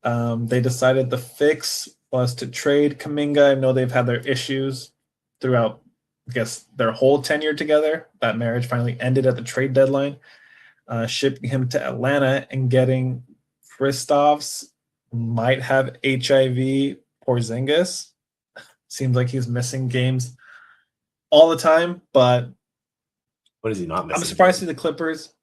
They decided the fix was to trade Kuminga. I know they've had their issues throughout, I guess, their whole tenure together. That marriage finally ended at the trade deadline. Shipping him to Atlanta and getting Kristaps might have HIV Porzingis. Seems like he's missing games all the time, but what is he not missing? I'm surprised to see the Clippers.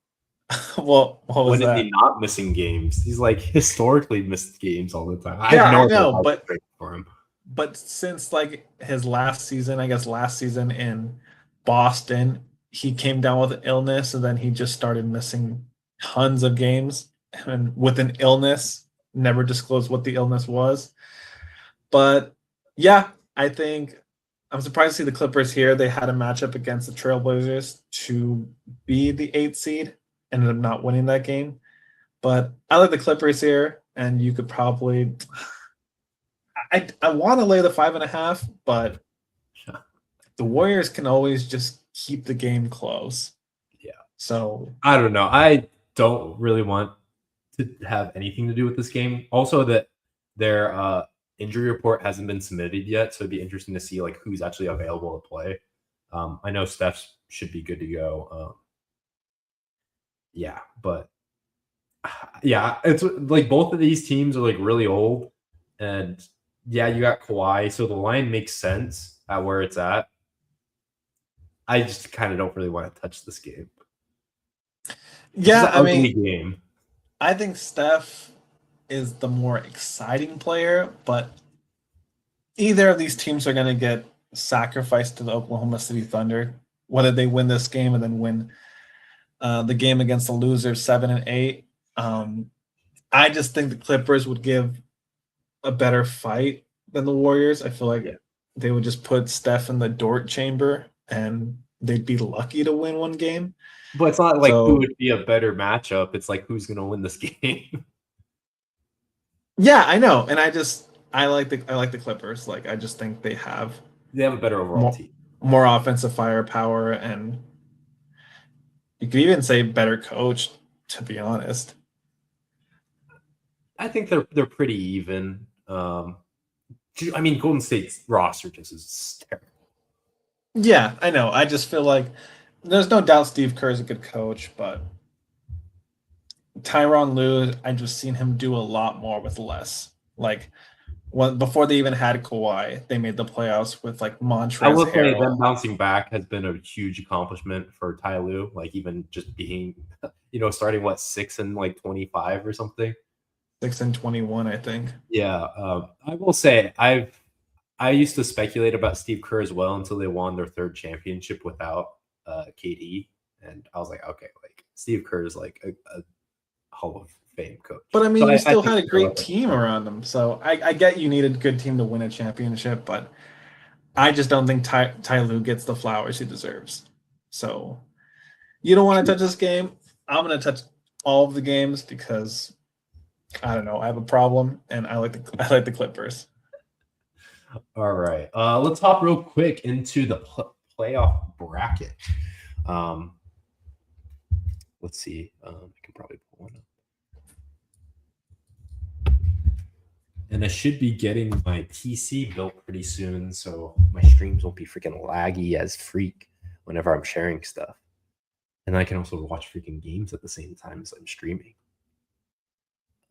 Well, what was that? When is he not missing games? He's like historically missed games all the time. Yeah, I have know, no but for him. But since like his last season, I guess last season in Boston, he came down with an illness and then he just started missing tons of games. And with an illness, never disclosed what the illness was. But yeah, I think I'm surprised to see the Clippers here. They had a matchup against the Trailblazers to be the 8th seed, ended up not winning that game. But I like the Clippers here, and you could probably I want to lay the 5.5, but the Warriors can always just keep the game close. Yeah. So I don't know. I don't really want to have anything to do with this game. Also, that their injury report hasn't been submitted yet, so it'd be interesting to see like who's actually available to play. I know Steph should be good to go. Yeah, but yeah, it's like both of these teams are like really old, and yeah, you got Kawhi, so the line makes sense at where it's at. I just kind of don't really want to touch this game. Yeah, I mean, game. I think Steph is the more exciting player, but either of these teams are going to get sacrificed to the Oklahoma City Thunder, whether they win this game and then win the game against the losers 7 and 8. I just think the Clippers would give a better fight than the Warriors. I feel like they would just put Steph in the Dort chamber and they'd be lucky to win one game. But it's not like who would be a better matchup. It's like who's going to win this game. Yeah, I know, and I like the Clippers. Like I just think they have a better overall team, more offensive firepower, and you could even say better coach. To be honest, I think they're pretty even. I mean, Golden State's roster just is terrible. Yeah, I know. I just feel like there's no doubt Steve Kerr is a good coach, but Tyronn Lue, I just seen him do a lot more with less. Like before they even had Kawhi, they made the playoffs with like Montrezl. I will say them bouncing back has been a huge accomplishment for Ty Lue. Like even just being, starting 6 and 25 or something. 6 and 21, I think. Yeah, I will say I used to speculate about Steve Kerr as well until they won their 3rd championship without KD, and I was like, okay, like Steve Kerr is like a Hall of Fame coach. But I mean, you still had a great team around them, so I get you need a good team to win a championship, but I just don't think Ty Lue gets the flowers he deserves. So you don't want to touch this game. I'm going to touch all of the games because I don't know. I have a problem, and I like the Clippers. All right, let's hop real quick into the playoff bracket. Let's see. I can probably pull one up. And I should be getting my PC built pretty soon, so my streams won't be freaking laggy as freak whenever I'm sharing stuff. And I can also watch freaking games at the same time as I'm streaming.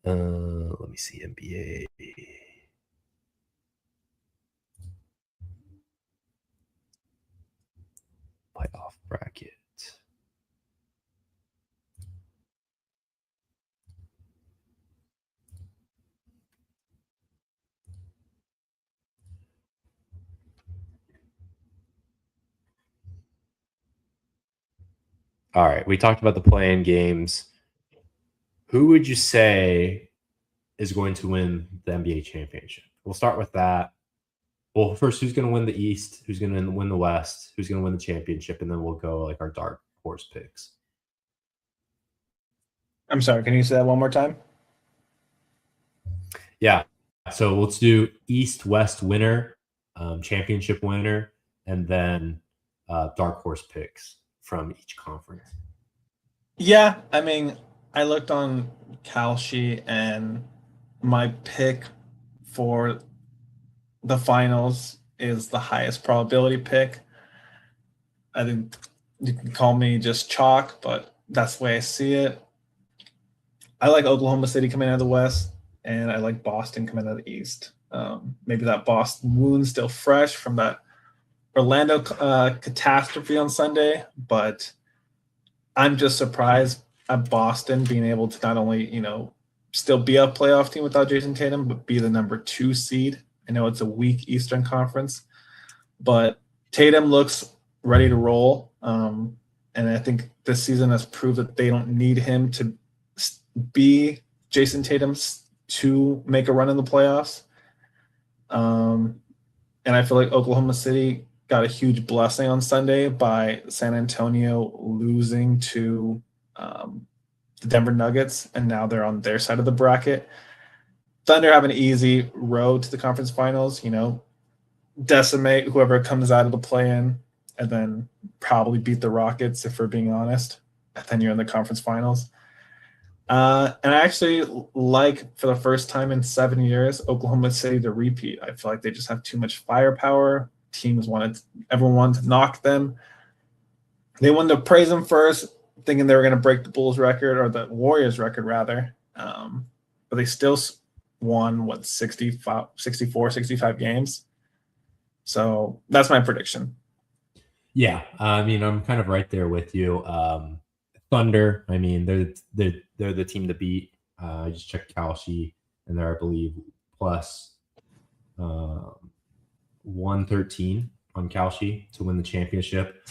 Let me see, NBA. Playoff bracket. All right, we talked about the play-in games. Who would you say is going to win the NBA championship? We'll start with that. Well, first, who's going to win the East? Who's going to win the West? Who's going to win the championship? And then we'll go like our dark horse picks. I'm sorry, can you say that one more time? Yeah. So let's do East-West winner, championship winner, and then dark horse picks from each conference. Yeah, I mean, I looked on Kalshi, and my pick for the finals is the highest probability pick. I think you can call me just chalk, but that's the way I see it. I like Oklahoma City coming out of the West, and I like Boston coming out of the East. Maybe that Boston wound still fresh from that Orlando catastrophe on Sunday, but I'm just surprised at Boston being able to not only, still be a playoff team without Jason Tatum, but be the number 2 seed. I know it's a weak Eastern Conference, but Tatum looks ready to roll. And I think this season has proved that they don't need him to be Jason Tatum to make a run in the playoffs. And I feel like Oklahoma City got a huge blessing on Sunday by San Antonio losing to the Denver Nuggets, and now they're on their side of the bracket. Thunder have an easy road to the conference finals, decimate whoever comes out of the play-in, and then probably beat the Rockets, if we're being honest. And then you're in the conference finals. And I actually like, for the first time in 7 years, Oklahoma City to repeat. I feel like they just have too much firepower. Everyone wanted to knock them. They wanted to praise them first, thinking they were going to break the Bulls record, or the Warriors record rather. But they still won 64, 65 games. So that's my prediction. Yeah, I mean, I'm kind of right there with you. Thunder, I mean, they're the team to beat. I just checked Kalshi, and they're, I believe, plus 113 on Kalshi to win the championship.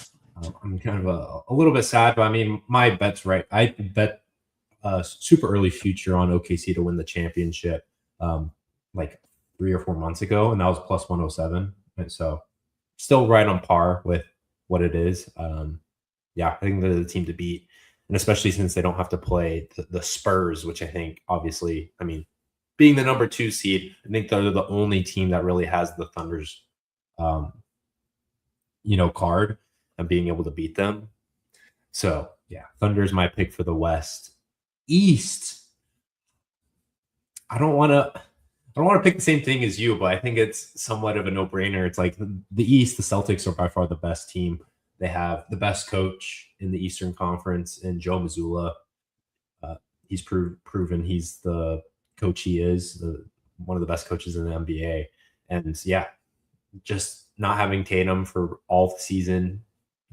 I'm kind of a little bit sad, but I mean, my bet's right. I bet super early future on OKC to win the championship like 3 or 4 months ago, and that was plus 107. And so still right on par with what it is. Yeah, I think they're the team to beat. And especially since they don't have to play the Spurs, which I think, obviously, I mean, being the number 2 seed, I think they're the only team that really has the Thunder's, card and being able to beat them. So, yeah, Thunder is my pick for the West. East, I don't want to pick the same thing as you, but I think it's somewhat of a no-brainer. It's like the East, the Celtics are by far the best team. They have the best coach in the Eastern Conference in Joe Mazzulla. He's proven he's the coach he is, one of the best coaches in the NBA. And yeah, just not having Tatum for all the season,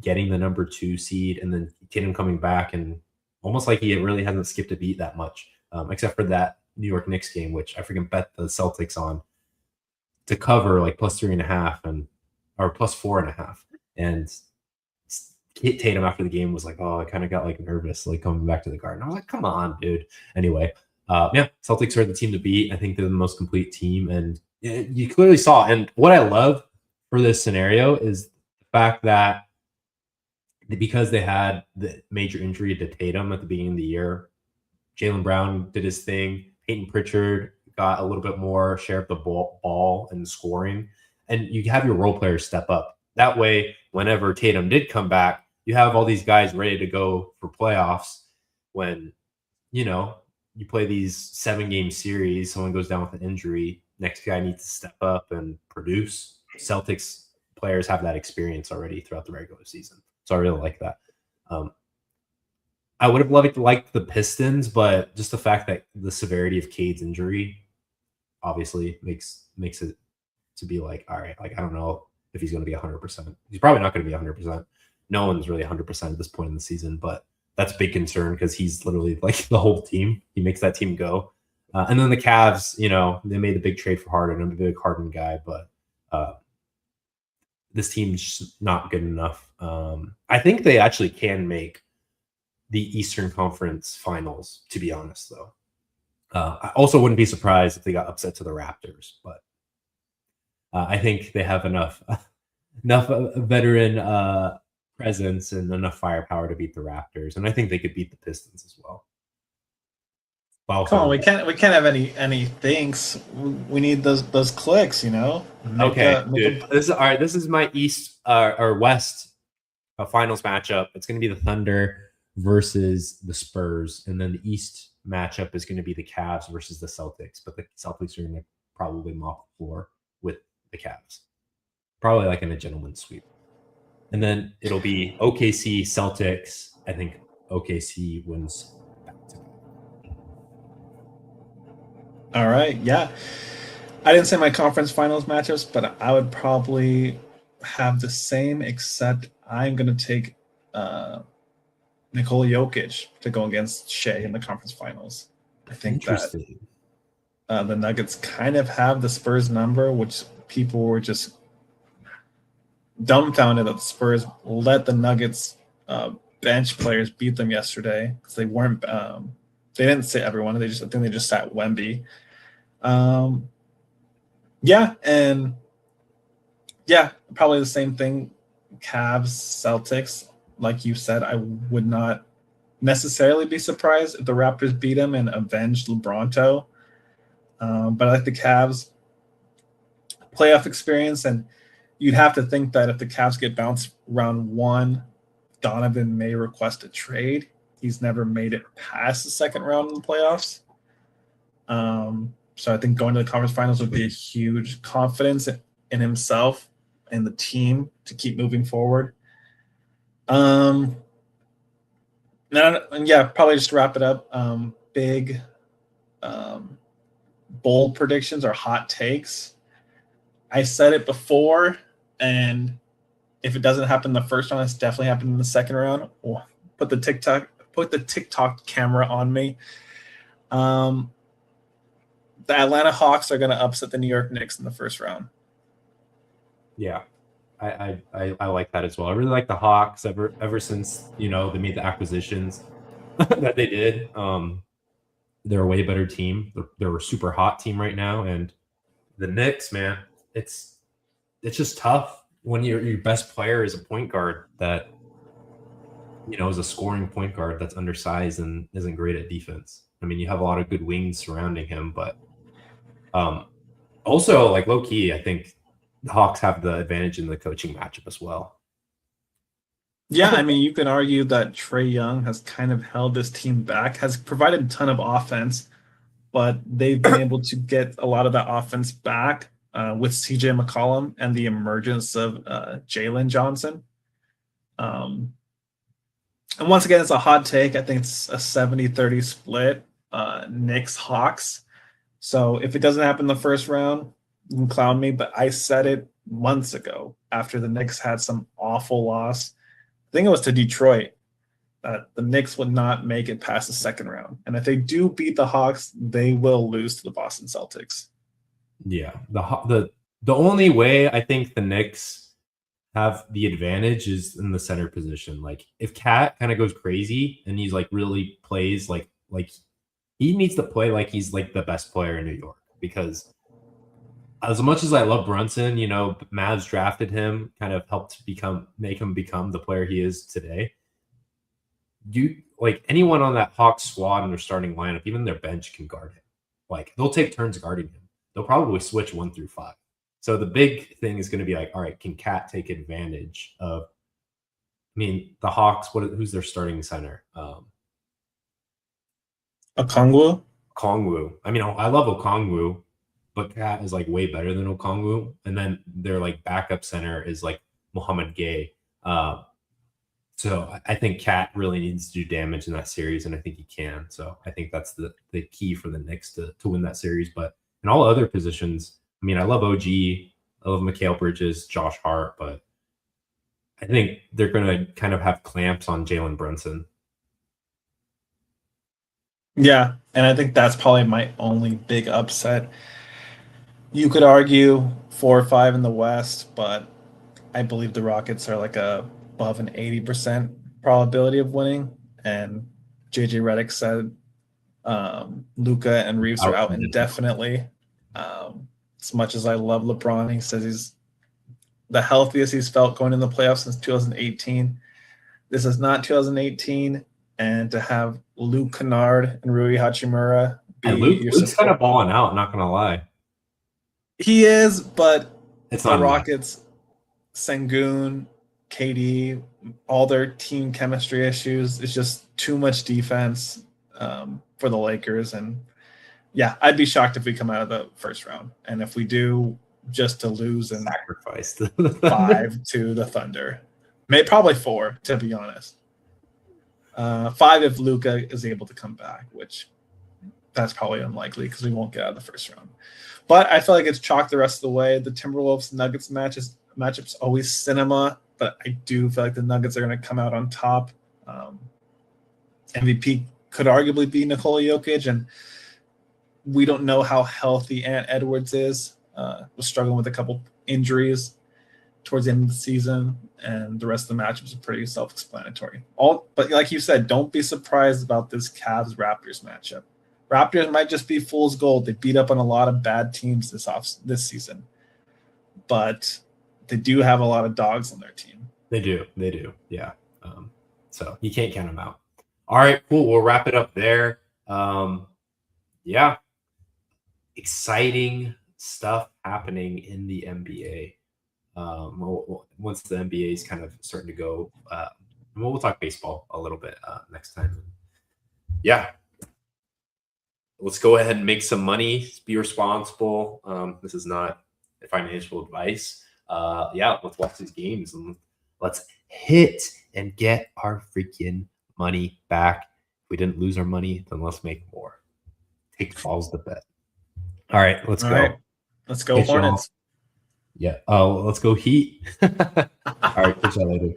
getting the number 2 seed, and then Tatum coming back, and almost like he really hasn't skipped a beat that much, except for that New York Knicks game, which I freaking bet the Celtics on to cover like plus 3.5 or plus 4.5. And Tatum after the game was like, "Oh, I kind of got like nervous, like coming back to the Garden." I was like, "Come on, dude." Anyway, yeah, Celtics are the team to beat. I think they're the most complete team, and you clearly saw. And what I love for this scenario is the fact that because they had the major injury to Tatum at the beginning of the year, Jaylen Brown did his thing. Peyton Pritchard got a little bit more share of the ball and scoring, and you have your role players step up. That way, whenever Tatum did come back, you have all these guys ready to go for playoffs, when, you play these 7-game series, someone goes down with an injury, next guy needs to step up and produce. Celtics players have that experience already throughout the regular season. So I really like that. I would have liked the Pistons, but just the fact that the severity of Cade's injury obviously makes it to be like, all right, like I don't know if he's going to be 100%. He's probably not going to be 100%. No one's really 100% at this point in the season, but that's a big concern because he's literally like the whole team. He makes that team go. And then the Cavs, they made the big trade for Harden. I'm a big Harden guy, but this team's just not good enough. I think they actually can make the Eastern Conference Finals, to be honest, though. I also wouldn't be surprised if they got upset to the Raptors, but I think they have enough veteran presence and enough firepower to beat the Raptors, and I think they could beat the Pistons as well. Come on, we can't have any thinks. We need those clicks, Dude. This is my East or West finals matchup. It's going to be the Thunder versus the Spurs, and then the East matchup is going to be the Cavs versus the Celtics. But the Celtics are going to probably mop the floor with the Cavs, probably like in a gentleman's sweep. And then it'll be OKC Celtics. I think OKC wins. All right, yeah. I didn't say my conference finals matchups, but I would probably have the same, except I'm going to take Nikola Jokic to go against Shea in the conference finals. I think that the Nuggets kind of have the Spurs number, which people were just dumbfounded that the Spurs let the Nuggets bench players beat them yesterday because they weren't. They didn't sit everyone. I think they just sat Wemby. Probably the same thing. Cavs, Celtics. Like you said, I would not necessarily be surprised if the Raptors beat them and avenged LeBronto. But I like the Cavs playoff experience, and you'd have to think that if the Cavs get bounced round one, Donovan may request a trade. He's never made it past the second round in the playoffs. So I think going to the conference finals would be a huge confidence in himself and the team to keep moving forward. Probably just to wrap it up. Big, bold predictions or hot takes. I said it before, and if it doesn't happen in the first round, it's definitely happened in the second round. Put the TikTok camera on me. The Atlanta Hawks are going to upset the New York Knicks in the first round. Yeah, I like that as well. I really like the Hawks ever since they made the acquisitions that they did. They're a way better team. They're a super hot team right now, and the Knicks, man, it's just tough when your best player is a point guard that is a scoring point guard that's undersized and isn't great at defense. I mean, you have a lot of good wings surrounding him, but also like low key, I think the Hawks have the advantage in the coaching matchup as well. Yeah, I mean, you can argue that Trae Young has kind of held this team back, has provided a ton of offense, but they've been able to get a lot of that offense back with CJ McCollum and the emergence of Jalen Johnson. And once again, it's a hot take. I think it's a 70-30 split, Knicks-Hawks. So if it doesn't happen in the first round, you can clown me, but I said it months ago after the Knicks had some awful loss. I think it was to Detroit, that the Knicks would not make it past the second round. And if they do beat the Hawks, they will lose to the Boston Celtics. Yeah. The only way I think the Knicks have the advantage is in the center position. Like if Cat kind of goes crazy and he's like really plays like he needs to play like he's like the best player in New York, because as much as I love Brunson, Mavs drafted him, kind of helped make him become the player he is today. Like anyone on that Hawks squad in their starting lineup, even their bench can guard him. Like they'll take turns guarding him. They'll probably switch 1 through 5. So the big thing is going to be like, all right, can Cat take advantage of? I mean, the Hawks. Who's their starting center? Okongwu. Okongwu. I mean, I love Okongwu, but Cat is like way better than Okongwu. And then their like backup center is like Mohamed Gay. So I think Cat really needs to do damage in that series, and I think he can. So I think that's the key for the Knicks to win that series. But in all other positions, I mean, I love OG, I love Mikal Bridges, Josh Hart, but I think they're going to kind of have clamps on Jalen Brunson. Yeah, and I think that's probably my only big upset. You could argue 4 or 5 in the West, but I believe the Rockets are like above an 80% probability of winning. And JJ Redick said Luka and Reeves are out indefinitely. As much as I love LeBron, he says he's the healthiest he's felt going in the playoffs since 2018. This is not 2018, and to have Luke Kennard and Rui Hachimura be and Luke's kind of balling out, not gonna lie. He is, but it's the Rockets, Sengun, KD, all their team chemistry issues. It's just too much defense for the Lakers. And yeah, I'd be shocked if we come out of the first round. And if we do, just to lose and sacrifice 5 to the Thunder. Probably 4, to be honest. 5 if Luka is able to come back, which that's probably unlikely because we won't get out of the first round. But I feel like it's chalk the rest of the way. The Timberwolves Nuggets matchup's always cinema, but I do feel like the Nuggets are going to come out on top. MVP could arguably be Nikola Jokic, and we don't know how healthy Ant Edwards is. Was struggling with a couple injuries towards the end of the season, and the rest of the matchups are pretty self-explanatory. But like you said, don't be surprised about this Cavs-Raptors matchup. Raptors might just be fool's gold. They beat up on a lot of bad teams this season, but they do have a lot of dogs on their team. They do, yeah. So you can't count them out. All right, cool. We'll wrap it up there. Yeah, exciting stuff happening in the NBA. Once the NBA is kind of starting to go, we'll talk baseball a little bit next time. Yeah. Let's go ahead and make some money. Be responsible. This is not financial advice. Let's watch these games and let's hit and get our freaking money back. If we didn't lose our money, then let's make more. Take balls to bet. All right, let's go. Right. Let's go Hornets. Yeah. Oh, let's go Heat. All right, catch you later.